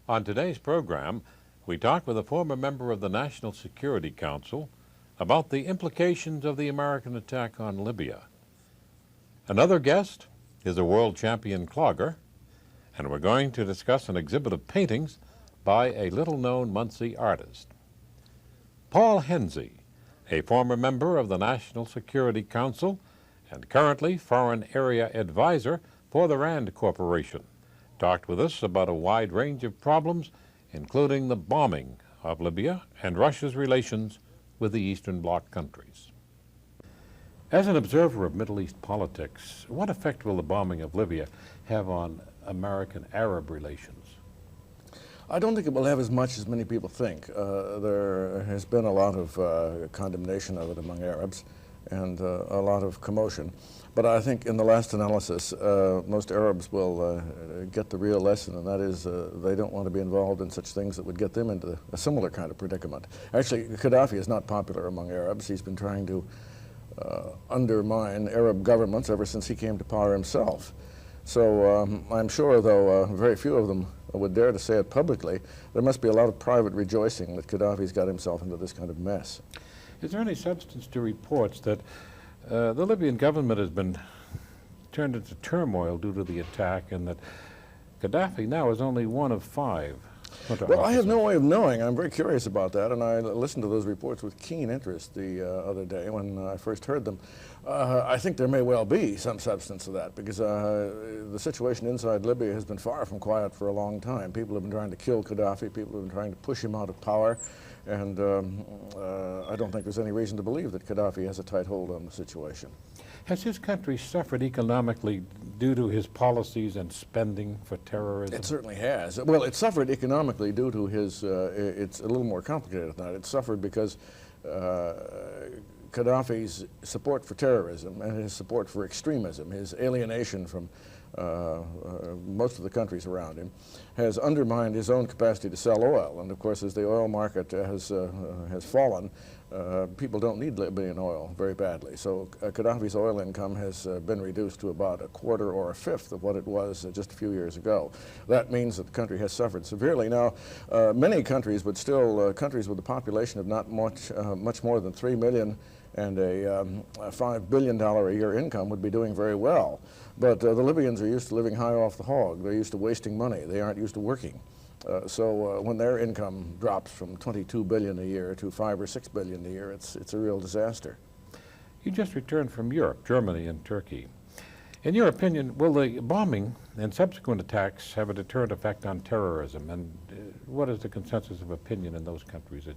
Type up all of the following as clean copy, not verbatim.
On today's program, we talk with a former member of the National Security Council about the implications of the American attack on Libya. Another guest is a world champion clogger, and we're going to discuss an exhibit of paintings by a little-known Muncie artist. Paul Henze, a former member of the National Security Council and currently Foreign Area Advisor for the RAND Corporation, talked with us about a wide range of problems, including the bombing of Libya and Russia's relations with the Eastern Bloc countries. As an observer of Middle East politics, what effect will the bombing of Libya have on American-Arab relations? I don't think it will have as much as many people think. There has been a lot of condemnation of it among Arabs and a lot of commotion. But I think in the last analysis, most Arabs will get the real lesson, and that is they don't want to be involved in such things that would get them into a similar kind of predicament. Actually, Gaddafi is not popular among Arabs. He's been trying to undermine Arab governments ever since he came to power himself. So I'm sure, though very few of them would dare to say it publicly, there must be a lot of private rejoicing that Gaddafi's got himself into this kind of mess. Is there any substance to reports that the Libyan government has been turned into turmoil due to the attack, and that Gaddafi now is only one of 5? Well, I have no way of knowing. I'm very curious about that, and I listened to those reports with keen interest the other day when I first heard them. I think there may well be some substance to that, because the situation inside Libya has been far from quiet for a long time. People have been trying to kill Gaddafi, people have been trying to push him out of power, and I don't think there's any reason to believe that Gaddafi has a tight hold on the situation. Has his country suffered economically due to his policies and spending for terrorism? It certainly has. Well, it suffered economically due to his, it's a little more complicated than that. It suffered because Gaddafi's support for terrorism and his support for extremism, his alienation from most of the countries around him, has undermined his own capacity to sell oil. And of course, as the oil market has fallen, people don't need Libyan oil very badly. So Gaddafi's oil income has been reduced to about a quarter or a fifth of what it was just a few years ago. That means that the country has suffered severely. Now, many countries, but still countries with a population of not much more than 3 million and a $5 billion a year income would be doing very well. But the Libyans are used to living high off the hog. They're used to wasting money. They aren't used to working. So when their income drops from 22 billion a year to 5 or 6 billion a year, it's a real disaster. You just returned from Europe, Germany and Turkey. In your opinion, will the bombing and subsequent attacks have a deterrent effect on terrorism? And what is the consensus of opinion in those countries that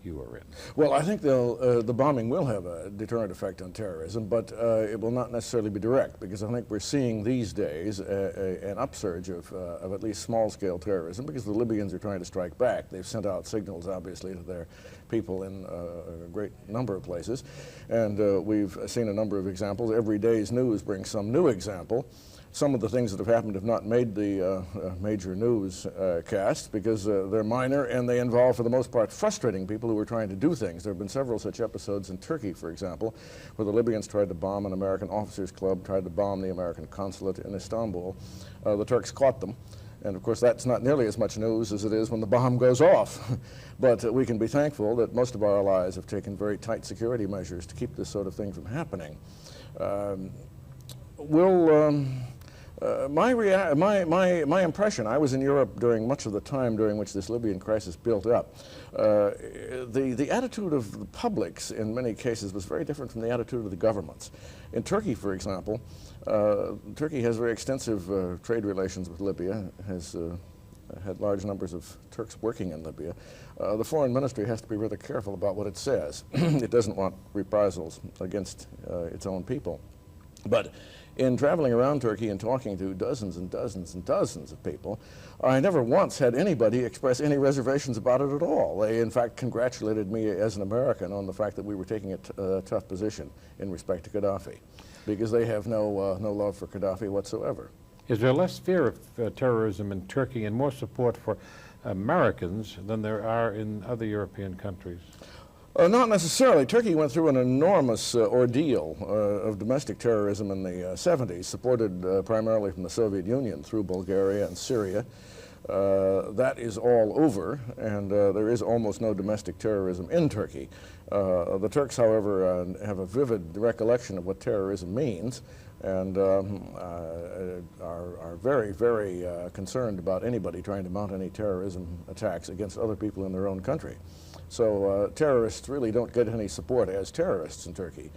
you are in? Well, I think the bombing will have a deterrent effect on terrorism, but it will not necessarily be direct, because I think we're seeing these days an upsurge of at least small-scale terrorism, because the Libyans are trying to strike back. They've sent out signals, obviously, to their people in a great number of places, and we've seen a number of examples. Every day's news brings some new example. Some of the things that have happened have not made the major news cast because they're minor, and they involve, for the most part, frustrating people who are trying to do things. There have been several such episodes in Turkey, for example, where the Libyans tried to bomb an American officers' club, tried to bomb the American consulate in Istanbul. The Turks caught them. And of course, that's not nearly as much news as it is when the bomb goes off. But we can be thankful that most of our allies have taken very tight security measures to keep this sort of thing from happening. My impression, I was in Europe during much of the time during which this Libyan crisis built up. The attitude of the publics in many cases was very different from the attitude of the governments. In Turkey, for example, Turkey has very extensive trade relations with Libya, has had large numbers of Turks working in Libya. The foreign ministry has to be rather careful about what it says. It doesn't want reprisals against its own people. But in traveling around Turkey and talking to dozens and dozens and dozens of people, I never once had anybody express any reservations about it at all. They, in fact, congratulated me as an American on the fact that we were taking a tough position in respect to Gaddafi, because they have no love for Gaddafi whatsoever. Is there less fear of terrorism in Turkey and more support for Americans than there are in other European countries? Not necessarily. Turkey went through an enormous ordeal of domestic terrorism in the 70s, supported primarily from the Soviet Union through Bulgaria and Syria. That is all over, and there is almost no domestic terrorism in Turkey. The Turks, however, have a vivid recollection of what terrorism means, and are very, very concerned about anybody trying to mount any terrorism attacks against other people in their own country. So terrorists really don't get any support as terrorists in Turkey.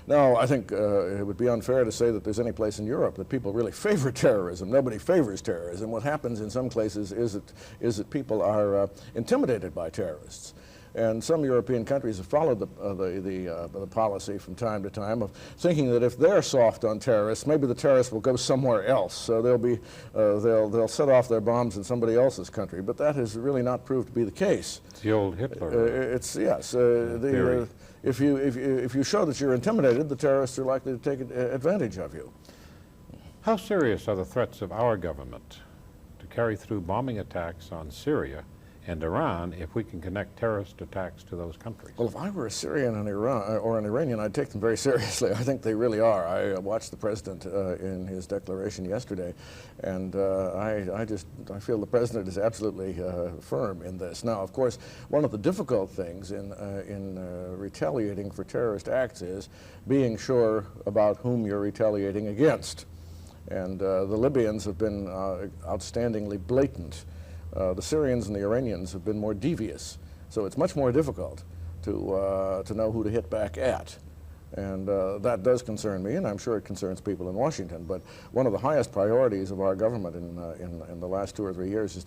Now, I think it would be unfair to say that there's any place in Europe that people really favor terrorism. Nobody favors terrorism. What happens in some places is that people are intimidated by terrorists. And some European countries have followed the policy from time to time of thinking that if they're soft on terrorists, maybe the terrorists will go somewhere else. So they'll set off their bombs in somebody else's country. But that has really not proved to be the case. It's the old Hitler. Theory. If you show that you're intimidated, the terrorists are likely to take advantage of you. How serious are the threats of our government to carry through bombing attacks on Syria and Iran if we can connect terrorist attacks to those countries? Well, if I were a Syrian and or an Iranian, I'd take them very seriously. I think they really are. I watched the president in his declaration yesterday, and I feel the president is absolutely firm in this. Now, of course, one of the difficult things in retaliating for terrorist acts is being sure about whom you're retaliating against. And the Libyans have been outstandingly blatant. The Syrians and the Iranians have been more devious, so it's much more difficult to know who to hit back at. And that does concern me, and I'm sure it concerns people in Washington. But one of the highest priorities of our government in the last 2 or 3 years has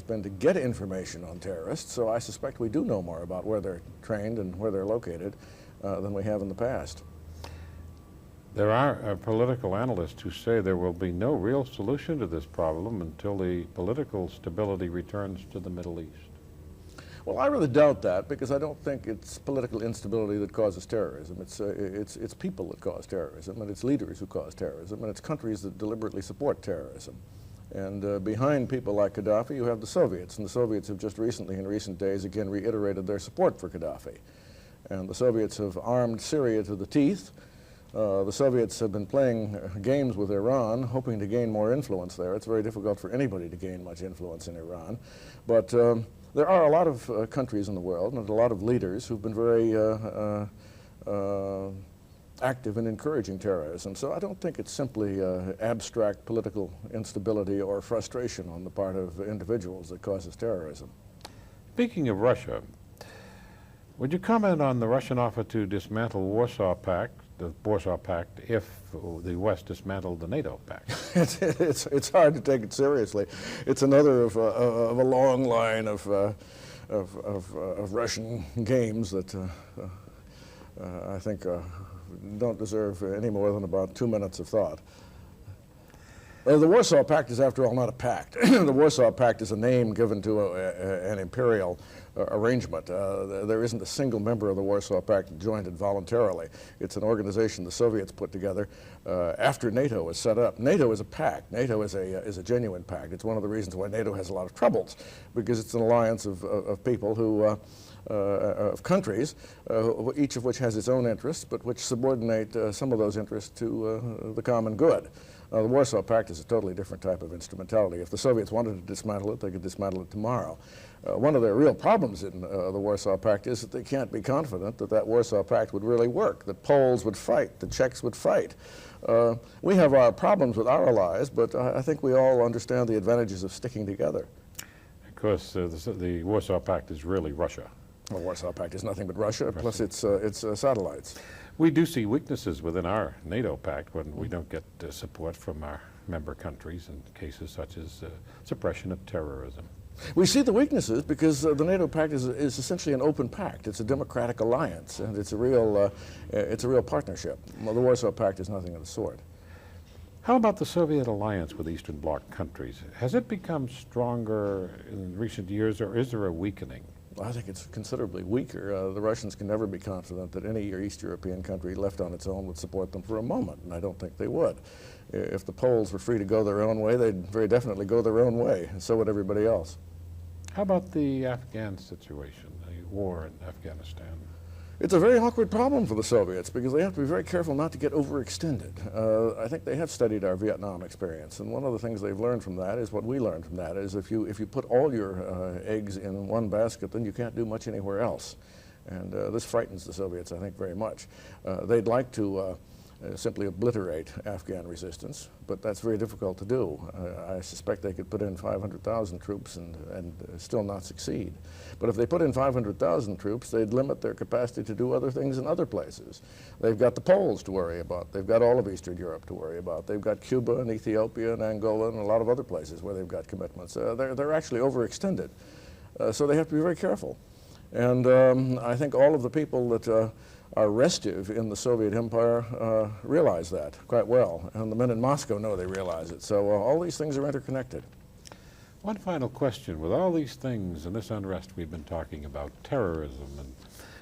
been to get information on terrorists. So I suspect we do know more about where they're trained and where they're located than we have in the past. There are political analysts who say there will be no real solution to this problem until the political stability returns to the Middle East. Well, I really doubt that, because I don't think it's political instability that causes terrorism. It's people that cause terrorism, and it's leaders who cause terrorism, and it's countries that deliberately support terrorism. And behind people like Gaddafi, you have the Soviets, and the Soviets have just recently, in recent days, again reiterated their support for Gaddafi. And the Soviets have armed Syria to the teeth. The Soviets have been playing games with Iran, hoping to gain more influence there. It's very difficult for anybody to gain much influence in Iran. But there are a lot of countries in the world and a lot of leaders who've been very active in encouraging terrorism. So I don't think it's simply abstract political instability or frustration on the part of individuals that causes terrorism. Speaking of Russia, would you comment on the Russian offer to dismantle the Warsaw Pact, if the West dismantled the NATO Pact? It's hard to take it seriously. It's another of a long line of Russian games that I think don't deserve any more than about 2 minutes of thought. The Warsaw Pact is, after all, not a pact. The Warsaw Pact is a name given to an imperial arrangement. There isn't a single member of the Warsaw Pact that joined it voluntarily. It's an organization the Soviets put together after NATO was set up. NATO is a pact. NATO is a genuine pact. It's one of the reasons why NATO has a lot of troubles, because it's an alliance of people who of countries, each of which has its own interests, but which subordinate some of those interests to the common good. The Warsaw Pact is a totally different type of instrumentality. If the Soviets wanted to dismantle it, they could dismantle it tomorrow. One of the real problems in the Warsaw Pact is that they can't be confident that that Warsaw Pact would really work, that Poles would fight, the Czechs would fight. We have our problems with our allies, but I think we all understand the advantages of sticking together. Of course, the Warsaw Pact is really Russia. The Warsaw Pact is nothing but Russia, plus its satellites. We do see weaknesses within our NATO pact when we don't get support from our member countries in cases such as suppression of terrorism. We see the weaknesses because the NATO pact is essentially an open pact. It's a democratic alliance, and it's a real partnership. Well, the Warsaw Pact is nothing of the sort. How about the Soviet alliance with Eastern Bloc countries? Has it become stronger in recent years, or is there a weakening? I think it's considerably weaker. The Russians can never be confident that any East European country left on its own would support them for a moment, and I don't think they would. If the Poles were free to go their own way, they'd very definitely go their own way, and so would everybody else. How about the Afghan situation, the war in Afghanistan? It's a very awkward problem for the Soviets because they have to be very careful not to get overextended. I think they have studied our Vietnam experience, and one of the things they've learned from that is what we learned from that is if you put all your eggs in one basket, then you can't do much anywhere else. And this frightens the Soviets, I think, very much. They'd like to simply obliterate Afghan resistance, but that's very difficult to do. I suspect they could put in 500,000 troops and still not succeed. But if they put in 500,000 troops, they'd limit their capacity to do other things in other places. They've got the Poles to worry about. They've got all of Eastern Europe to worry about. They've got Cuba and Ethiopia and Angola and a lot of other places where they've got commitments. They're actually overextended. So they have to be very careful. And I think all of the people that are restive in the Soviet empire realize that quite well. And the men in Moscow know they realize it. So all these things are interconnected. One final question. With all these things and this unrest we've been talking about, terrorism and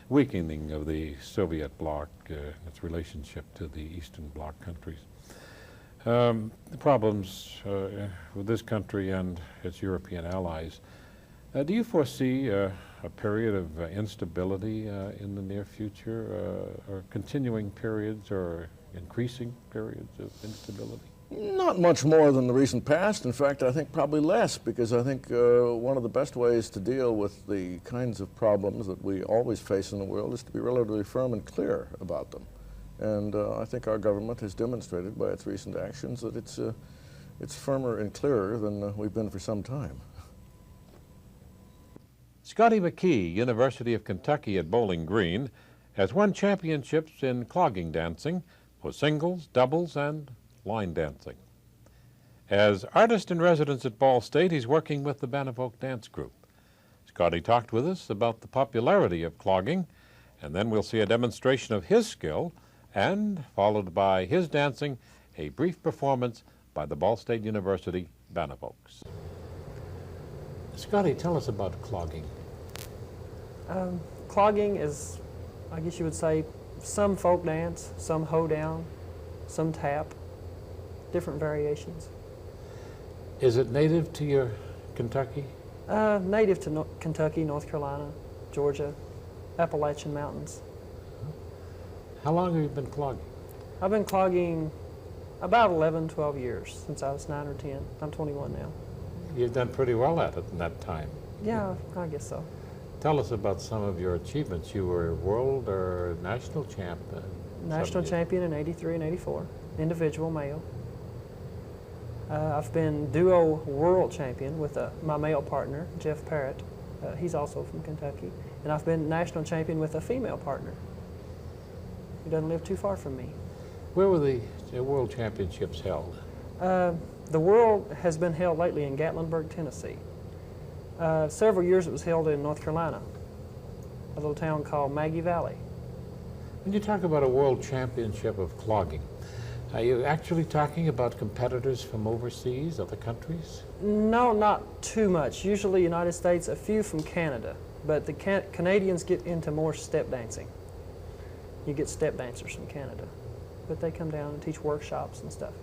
weakening of the Soviet bloc, its relationship to the Eastern Bloc countries, the problems with this country and its European allies, do you foresee a period of instability in the near future, or continuing periods or increasing periods of instability? Not much more than the recent past. In fact, I think probably less, because I think one of the best ways to deal with the kinds of problems that we always face in the world is to be relatively firm and clear about them. And I think our government has demonstrated by its recent actions that it's firmer and clearer than we've been for some time. Scotty McKee, University of Kentucky at Bowling Green, has won championships in clogging dancing for singles, doubles, and line dancing. As artist-in-residence at Ball State, he's working with the Banevolks dance group. Scotty talked with us about the popularity of clogging, and then we'll see a demonstration of his skill, and, followed by his dancing, a brief performance by the Ball State University Banevolks. Scotty, tell us about clogging. Clogging is, I guess you would say, some folk dance, some hoedown, some tap, different variations. Is it native to your Kentucky? Native to Kentucky, North Carolina, Georgia, Appalachian Mountains. How long have you been clogging? I've been clogging about 11, 12 years, since I was 9 or 10. I'm 21 now. You've done pretty well at it in that time. Yeah, I guess so. Tell us about some of your achievements. You were world or national champ? National champion in 83 and 84, individual male. I've been duo world champion with my male partner, Jeff Parrott. He's also from Kentucky. And I've been national champion with a female partner who doesn't live too far from me. Where were the world championships held? The world has been held lately in Gatlinburg, Tennessee. Several years it was held in North Carolina, a little town called Maggie Valley. When you talk about a world championship of clogging, are you actually talking about competitors from overseas, other countries? No, not too much. Usually United States, a few from Canada, but the Canadians get into more step dancing. You get step dancers from Canada, but they come down and teach workshops and stuff.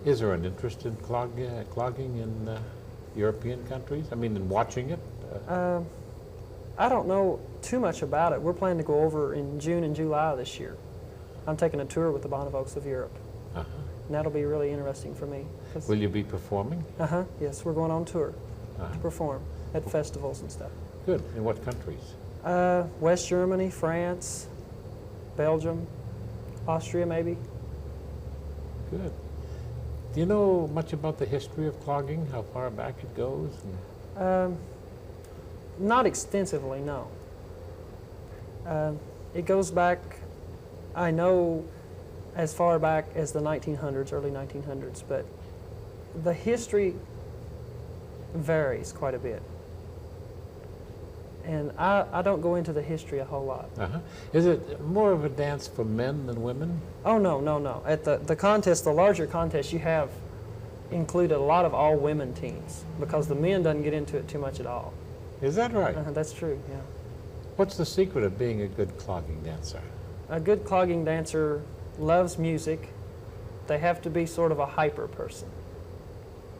Is there an interest in clogging in European countries? I mean, in watching it? I don't know too much about it. We're planning to go over in June and July this year. I'm taking a tour with the Banevolks of Europe. And that'll be really interesting for me. Will you be performing? Yes, we're going on tour to perform at festivals and stuff. Good. In what countries? West Germany, France, Belgium, Austria maybe. Good. Do you know much about the history of clogging, how far back it goes? Not extensively, no. It goes back, I know, as far back as the 1900s, early 1900s, but the history varies quite a bit. And I don't go into the history a whole lot. Is it more of a dance for men than women? Oh, no, no, no. At the contest, the larger contest, you have included a lot of all-women teams because the men doesn't get into it too much at all. Is that right? That's true, yeah. What's the secret of being a good clogging dancer? A good clogging dancer loves music. They have to be sort of a hyper person.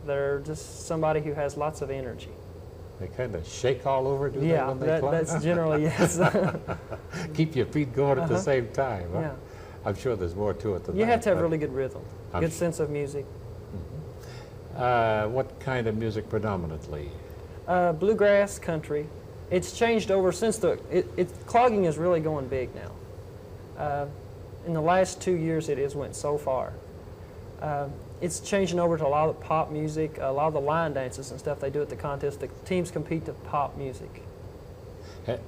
They're just somebody who has lots of energy. They kind of shake all over, do Yeah, they, when they clog? that's generally, yes. Keep your feet going at the same time, huh? Yeah. I'm sure there's more to it than that. You have to have but really good rhythm, good sense of music. what kind of music predominantly? Bluegrass, country. It's changed over since clogging is really going big now. In the last 2 years, it has went so far. It's changing over to a lot of pop music, a lot of the line dances and stuff they do at the contest. The teams compete to pop music.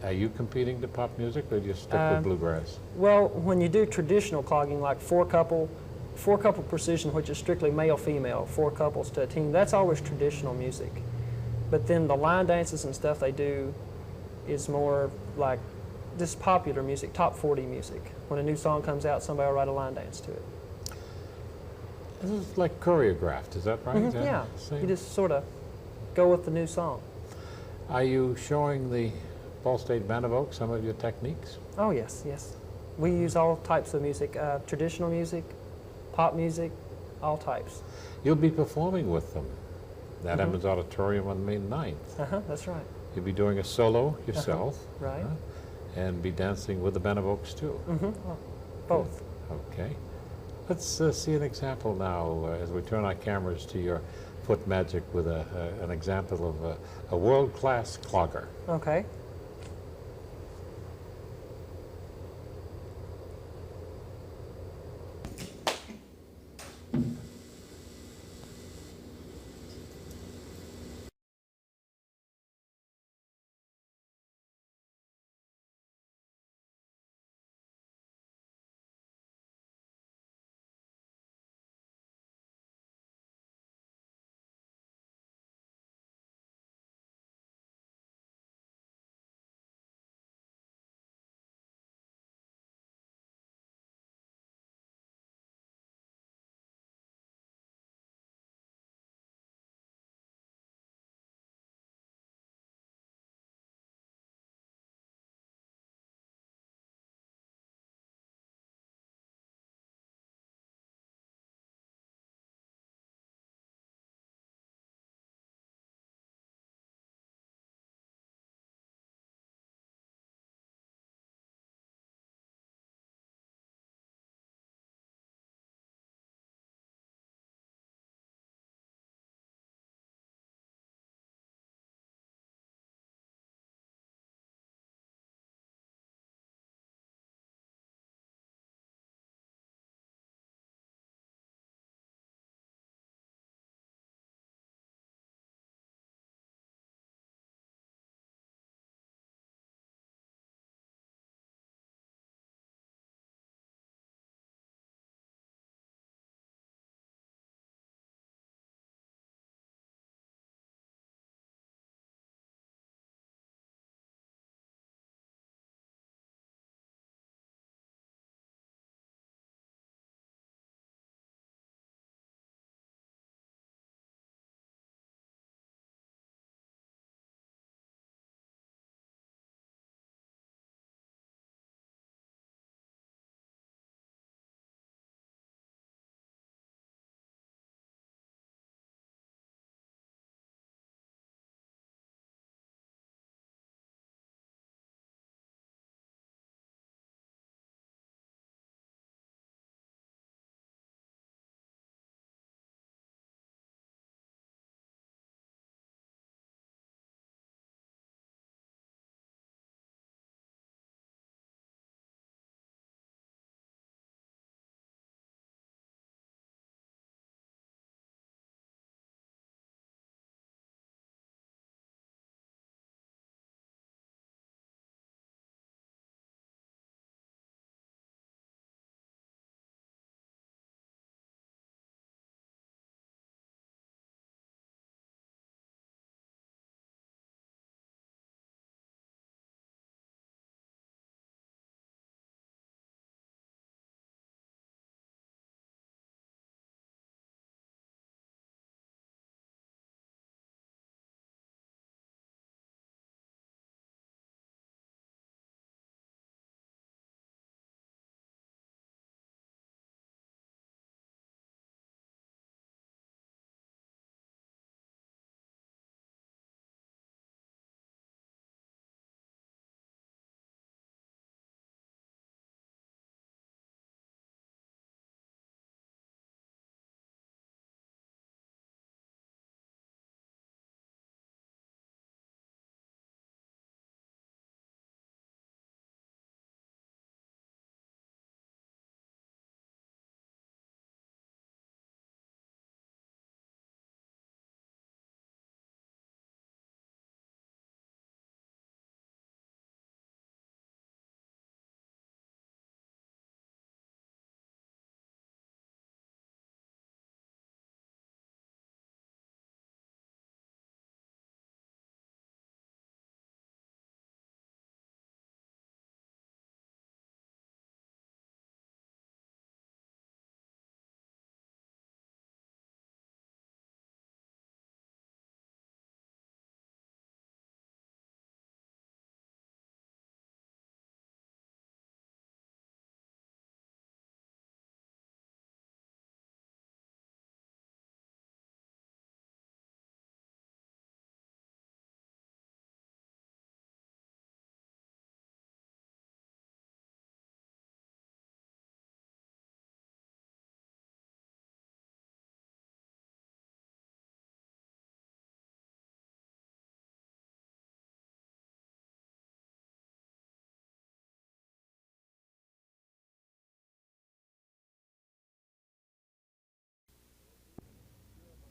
Are you competing to pop music, or do you stick with bluegrass? Well, when you do traditional clogging, like four couple precision, which is strictly male-female, 4 couples to a team, that's always traditional music. But then the line dances and stuff they do is more like this popular music, top 40 music. When a new song comes out, somebody will write a line dance to it. This is like choreographed, is that right? Yeah, Same? you just sort of go with the new song. Are you showing the Ball State Banevolks some of your techniques? Oh yes, yes. We use all types of music, traditional music, pop music, all types. You'll be performing with them at Emmons Auditorium on May 9th. That's right. You'll be doing a solo yourself. Right. And be dancing with the Banevolks too. Both. Okay. Let's see an example now as we turn our cameras to your foot magic with an example of a world-class clogger. Okay.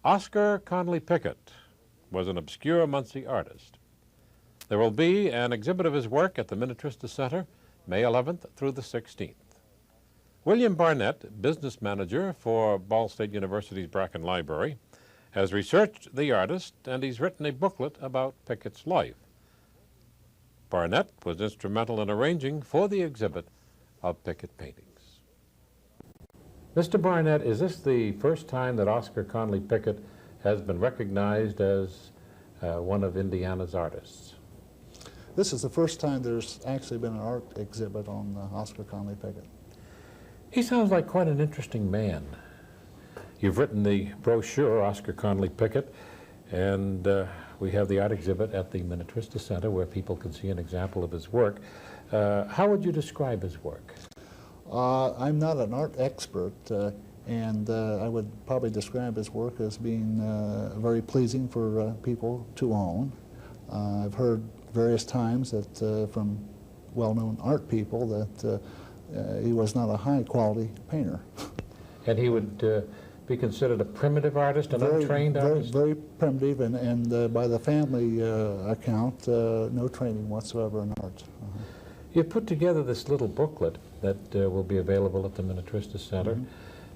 Oscar Conley Pickett was an obscure Muncie artist. There will be an exhibit of his work at the Minnetrista Center, May 11th through the 16th. William Barnett, business manager for Ball State University's Bracken Library, has researched the artist, and he's written a booklet about Pickett's life. Barnett was instrumental in arranging for the exhibit of Pickett paintings. Mr. Barnett, is this the first time that Oscar Conley Pickett has been recognized as one of Indiana's artists? This is the first time there's actually been an art exhibit on Oscar Conley Pickett. He sounds like quite an interesting man. You've written the brochure, Oscar Conley Pickett, and we have the art exhibit at the Minnetrista Center where people can see an example of his work. How would you describe his work? I'm not an art expert, and I would probably describe his work as being very pleasing for people to own. I've heard various times that from well-known art people that he was not a high-quality painter. And he would be considered a primitive artist, an untrained artist? Very primitive, and by the family account, no training whatsoever in art. You've put together this little booklet that will be available at the Minnetrista Center,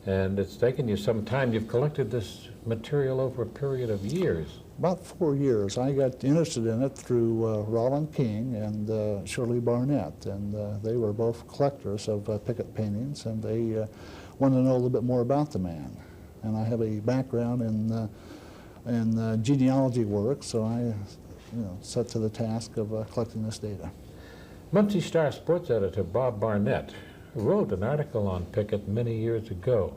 and it's taken you some time. You've collected this material over a period of years. About 4 years. I got interested in it through Roland King and Shirley Barnett, and they were both collectors of Pickett paintings, and they wanted to know a little bit more about the man. And I have a background in genealogy work, so I set to the task of collecting this data. Muncie Star sports editor Bob Barnett wrote an article on Pickett many years ago,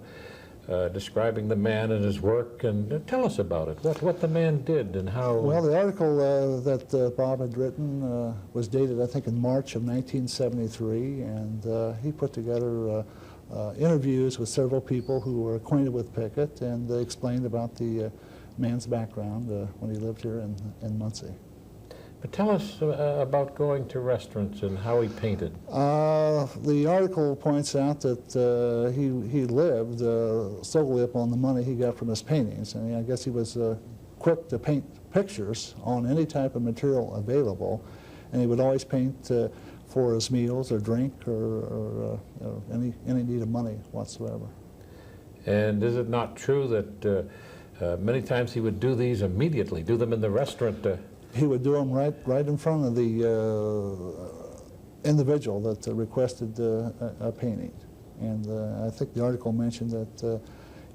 describing the man and his work, and tell us about it, what the man did and how... Well, the article that Bob had written was dated, I think, in March of 1973, and he put together interviews with several people who were acquainted with Pickett, and they explained about the man's background when he lived here in Muncie. But tell us about going to restaurants and how he painted. The article points out that he lived solely upon the money he got from his paintings. And I guess he was quick to paint pictures on any type of material available, and he would always paint for his meals or drink or any need of money whatsoever. And is it not true that many times he would do these immediately, do them in the restaurant? He would do them right in front of the individual that requested a painting. And I think the article mentioned that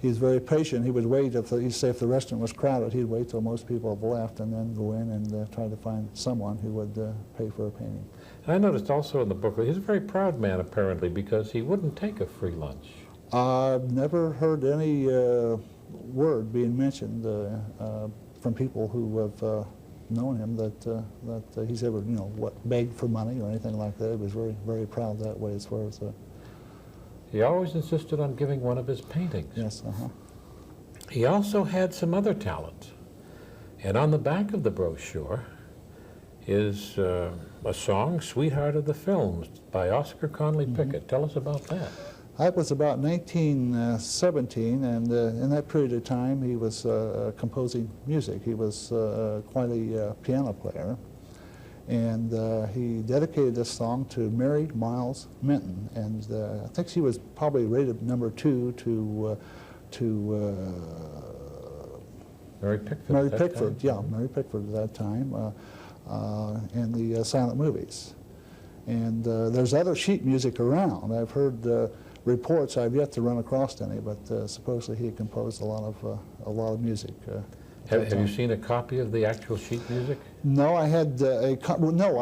he's very patient. He would wait, if the restaurant was crowded, he'd wait till most people have left and then go in and try to find someone who would pay for a painting. And I noticed also in the booklet, he's a very proud man apparently, because he wouldn't take a free lunch. I've never heard any word being mentioned from people who have known him that he's ever, begged for money or anything like that. He was very proud that way as far as... He always insisted on giving one of his paintings. Yes, He also had some other talents. And on the back of the brochure is a song, Sweetheart of the Films, by Oscar Conley Pickett. Tell us about that. That was about 1917, and in that period of time he was composing music. He was quite a piano player, and he dedicated this song to Mary Miles Minton, and I think she was probably rated number 2 to Mary Pickford. Mary Pickford, yeah, Mary Pickford at that time, in the silent movies. And there's other sheet music around. I've heard reports. I've yet to run across any, but supposedly he composed a lot of music. Have you seen a copy of the actual sheet music? No, I had I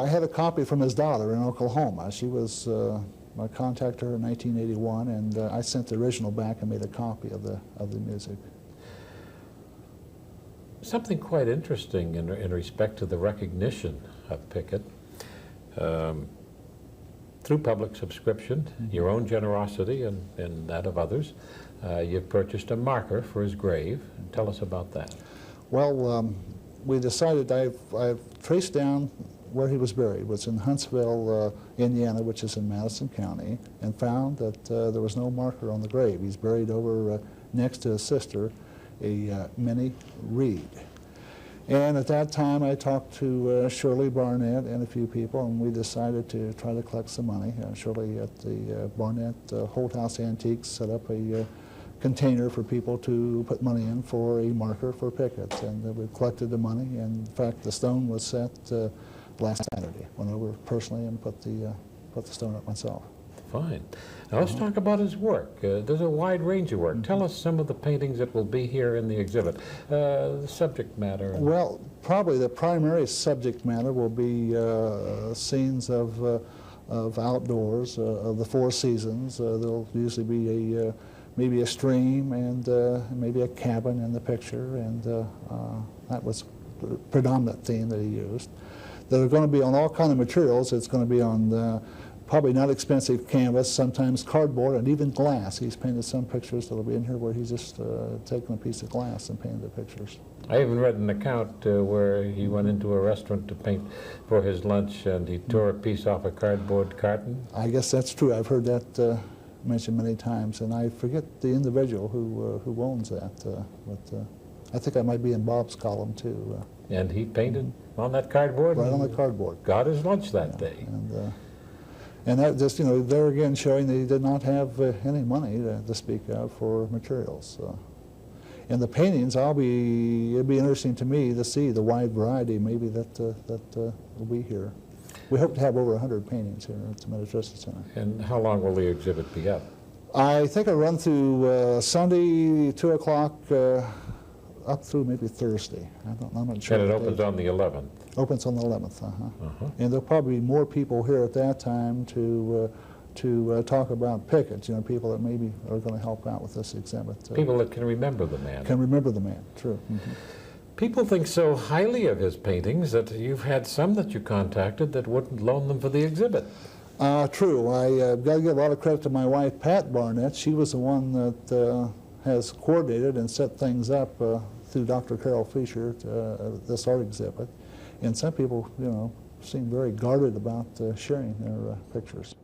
had a copy from his daughter in Oklahoma. She was I contacted her in 1981, and I sent the original back and made a copy of the music. Something quite interesting in respect to the recognition of Pickett. Through public subscription, your own generosity and that of others, you've purchased a marker for his grave. Tell us about that. Well, we decided, I've traced down where he was buried. It was in Huntsville, Indiana, which is in Madison County, and found that there was no marker on the grave. He's buried over next to his sister a mini Reed. And at that time, I talked to Shirley Barnett and a few people, and we decided to try to collect some money. Shirley at the Barnett Holt House Antiques set up a container for people to put money in for a marker for Pickett, and we collected the money. And in fact, the stone was set last Saturday. Went over personally and put the stone up myself. Fine. Now let's talk about his work. There's a wide range of work. Tell us some of the paintings that will be here in the exhibit. The subject matter. Well, probably the primary subject matter will be scenes of outdoors, of the four seasons. There'll usually be maybe a stream and maybe a cabin in the picture, and that was the predominant theme that he used. They're going to be on all kinds of materials. It's going to be on probably not expensive canvas, sometimes cardboard, and even glass. He's painted some pictures that'll be in here where he's just taken a piece of glass and painted the pictures. I even read an account where he went into a restaurant to paint for his lunch, and he tore a piece off a cardboard carton. I guess that's true. I've heard that mentioned many times, and I forget the individual who owns that, but I think I might be in Bob's column too. And he painted on that cardboard? Right on the cardboard. Got his lunch that day. And that just, you know, there again showing that he did not have any money to speak of for materials. In the paintings, it'll be interesting to me to see the wide variety maybe that will be here. We hope to have over 100 paintings here at the Minnetrista Center. And how long will the exhibit be up? I think I'll run through Sunday, 2 o'clock, up through maybe Thursday. I'm not sure. And it opens on the 11th? Opens on the 11th, And there'll probably be more people here at that time to talk about Pickett, you know, people that maybe are going to help out with this exhibit. People that can remember the man. Can remember the man, true. People think so highly of his paintings that you've had some that you contacted that wouldn't loan them for the exhibit. True. I've got to give a lot of credit to my wife, Pat Barnett. She was the one that has coordinated and set things up through Dr. Carol Fisher, this art exhibit. And some people, you know, seem very guarded about sharing their pictures.